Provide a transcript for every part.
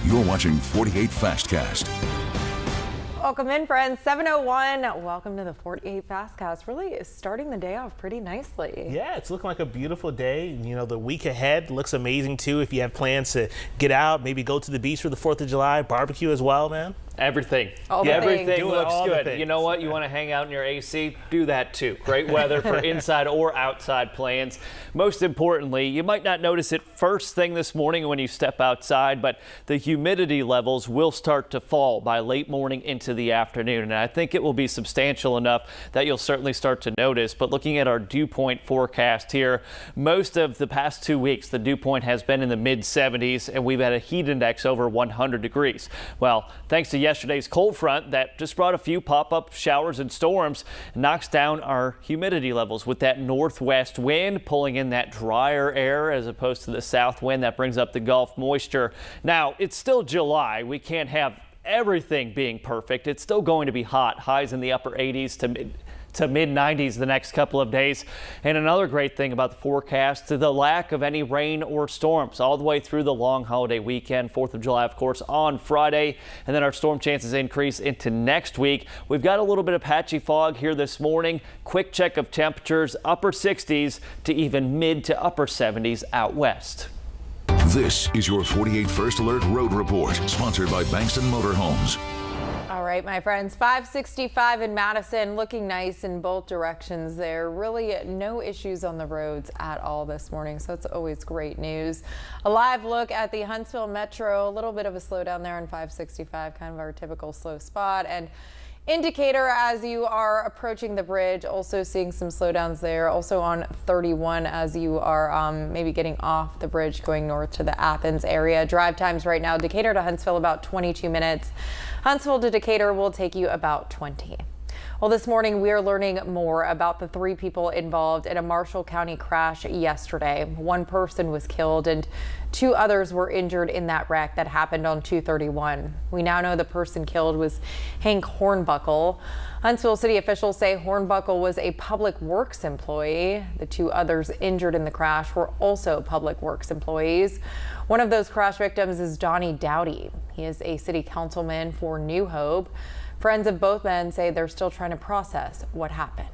You're watching 48 Fastcast. Welcome in, friends. 7:01. Welcome to the 48 Fastcast. Really is starting the day off pretty nicely. Yeah, it's looking like a beautiful day. You know, the week ahead looks amazing too. If you have plans to get out, maybe go to the beach for the 4th of July, barbecue as well, man. Everything. Everything looks good. You know what? You want to hang out in your AC? Do that too. Great weather for inside or outside plans. Most importantly, you might not notice it first thing this morning when you step outside, but the humidity levels will start to fall by late morning into the afternoon. And I think it will be substantial enough that you'll certainly start to notice. But looking at our dew point forecast here, most of the past 2 weeks, the dew point has been in the mid 70s, and we've had a heat index over 100 degrees. Well, thanks to yesterday's cold front that just brought a few pop-up showers and storms, knocks down our humidity levels with that northwest wind pulling in that drier air as opposed to the south wind that brings up the Gulf moisture. Now, it's still July. We can't have everything being perfect. It's still going to be hot. Highs in the upper 80s to mid 90s the next couple of days. And another great thing about the forecast, the lack of any rain or storms all the way through the long holiday weekend, 4th of July, of course, on Friday. And then our storm chances increase into next week. We've got a little bit of patchy fog here this morning. Quick check of temperatures, upper 60s to even mid to upper 70s out west. This is your 48 First Alert Road Report, sponsored by Bankston Motorhomes. All right, my friends, 565 in Madison, looking nice in both directions there. Really no issues on the roads at all this morning, so it's always great news. A live look at the Huntsville Metro, a little bit of a slowdown there on 565, kind of our typical slow spot. And indicator as you are approaching the bridge, also seeing some slowdowns there. Also on 31 as you are maybe getting off the bridge going north to the Athens area. Drive times right now, Decatur to Huntsville about 22 minutes. Huntsville to Decatur will take you about 20. Well, this morning we are learning more about the 3 people involved in a Marshall County crash yesterday. 1 person was killed and 2 others were injured in that wreck that happened on 231. We now know the person killed was Hank Hornbuckle. Huntsville city officials say Hornbuckle was a public works employee. The 2 others injured in the crash were also public works employees. One of those crash victims is Donnie Dowdy. He is a city councilman for New Hope. Friends of both men say they're still trying to process what happened.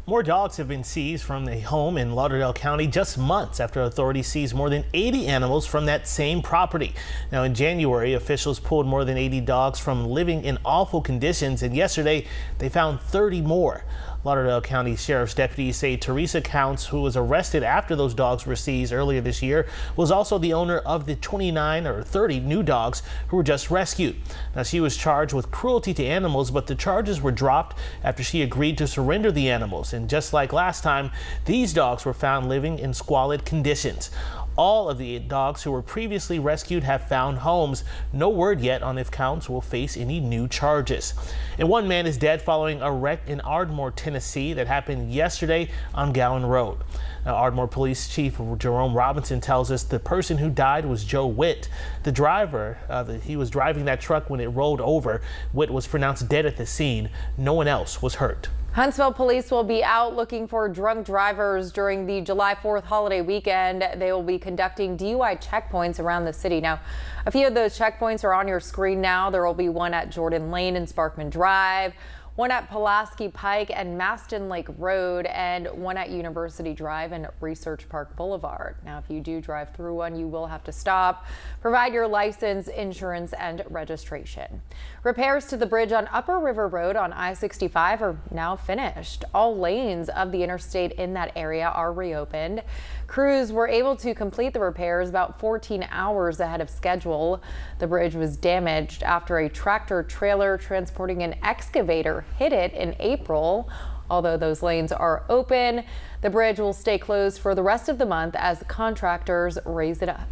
More dogs have been seized from a home in Lauderdale County just months after authorities seized more than 80 animals from that same property. Now, in January, officials pulled more than 80 dogs from living in awful conditions, and yesterday they found 30 more. Lauderdale County Sheriff's deputies say Teresa Counts, who was arrested after those dogs were seized earlier this year, was also the owner of the 29 or 30 new dogs who were just rescued. Now, she was charged with cruelty to animals, but the charges were dropped after she agreed to surrender the animals. And just like last time, these dogs were found living in squalid conditions. All of the dogs who were previously rescued have found homes. No word yet on if Counts will face any new charges. And 1 man is dead following a wreck in Ardmore, Tennessee that happened yesterday on Gowan Road. Now, Ardmore Police Chief Jerome Robinson tells us the person who died was Joe Witt. The driver, he was driving that truck when it rolled over. Witt was pronounced dead at the scene. No one else was hurt. Huntsville police will be out looking for drunk drivers during the July 4th holiday weekend. They will be conducting DUI checkpoints around the city. Now, a few of those checkpoints are on your screen now. There will be one at Jordan Lane and Sparkman Drive, one at Pulaski Pike and Maston Lake Road, and one at University Drive and Research Park Boulevard. Now, if you do drive through one, you will have to stop, provide your license, insurance, and registration. Repairs to the bridge on Upper River Road on I-65 are now finished. All lanes of the interstate in that area are reopened. Crews were able to complete the repairs about 14 hours ahead of schedule. The bridge was damaged after a tractor trailer transporting an excavator hit it in April. Although those lanes are open, the bridge will stay closed for the rest of the month as contractors raise it up.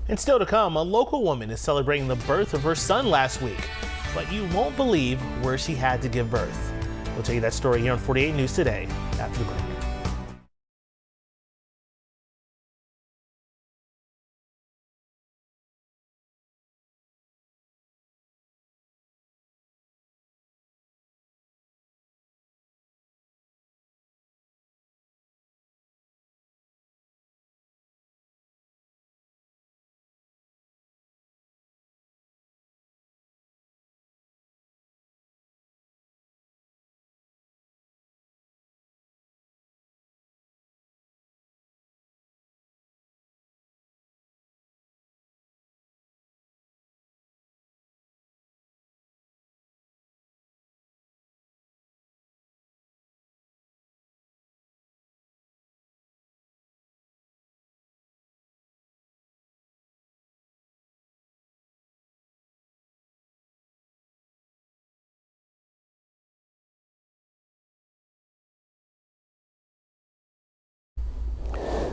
And still to come, a local woman is celebrating the birth of her son last week, but you won't believe where she had to give birth. We'll tell you that story here on 48 News Today after the break.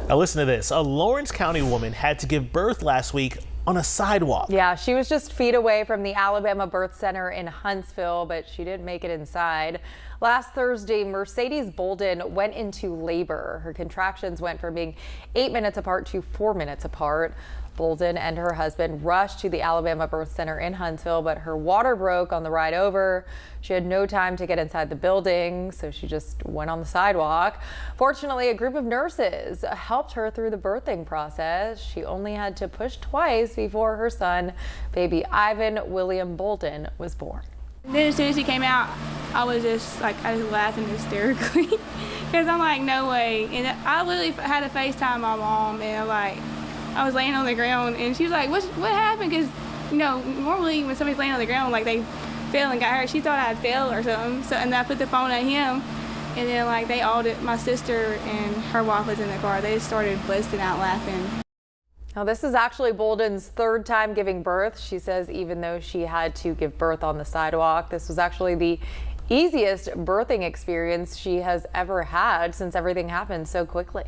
Now listen to this. A Lawrence County woman had to give birth last week on a sidewalk. Yeah, she was just feet away from the Alabama Birth Center in Huntsville, but she didn't make it inside. Last Thursday, Mercedes Bolden went into labor. Her contractions went from being 8 minutes apart to 4 minutes apart. Bolden and her husband rushed to the Alabama Birth Center in Huntsville, but her water broke on the ride over. She had no time to get inside the building, so she just went on the sidewalk. Fortunately, a group of nurses helped her through the birthing process. She only had to push twice before her son, baby Ivan William Bolden, was born. Then as soon as he came out, I was laughing hysterically because I'm like, no way. And I literally had to FaceTime my mom, and I was laying on the ground, and she was like, what happened? Because, normally when somebody's laying on the ground, they fell and got hurt. She thought I had fell or something. So, and I put the phone on him, and then they all did, my sister and her wife was in the car. They just started busting out laughing. Now, this is actually Bolden's third time giving birth. She says even though she had to give birth on the sidewalk, this was actually the easiest birthing experience she has ever had since everything happened so quickly.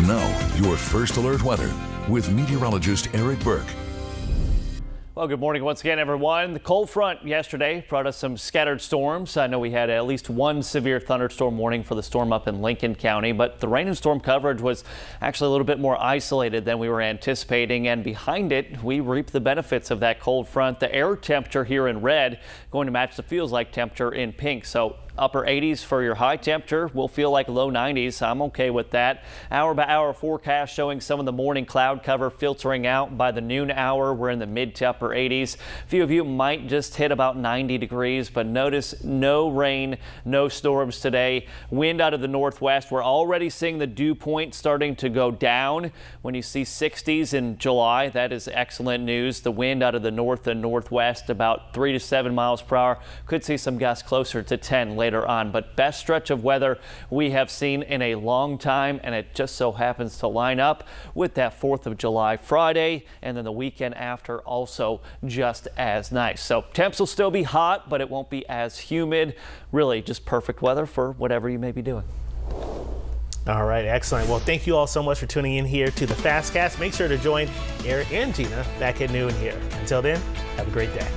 Now, your first alert weather with meteorologist Eric Burke. Well, good morning once again, everyone. The cold front yesterday brought us some scattered storms. I know we had at least one severe thunderstorm warning for the storm up in Lincoln County, but the rain and storm coverage was actually a little bit more isolated than we were anticipating. And behind it, we reap the benefits of that cold front. The air temperature here in red going to match the feels like temperature in pink. So upper 80s for your high temperature. Will feel like low 90s. I'm okay with that. Hour by hour forecast showing some of the morning cloud cover filtering out. By the noon hour, we're in the mid to upper 80s. A few of you might just hit about 90 degrees, but notice no rain, no storms today. Wind out of the northwest. We're already seeing the dew point starting to go down. When you see 60s in July, that is excellent news. The wind out of the north and northwest about 3 to 7 miles per hour. Could see some gusts closer to 10 later on, but best stretch of weather we have seen in a long time, and it just so happens to line up with that 4th of July Friday, and then the weekend after also just as nice. So temps will still be hot, but it won't be as humid. Really just perfect weather for whatever you may be doing. All right, excellent. Well, thank you all so much for tuning in here to the Fastcast. Make sure to join Eric and Gina back at noon here. Until then, have a great day.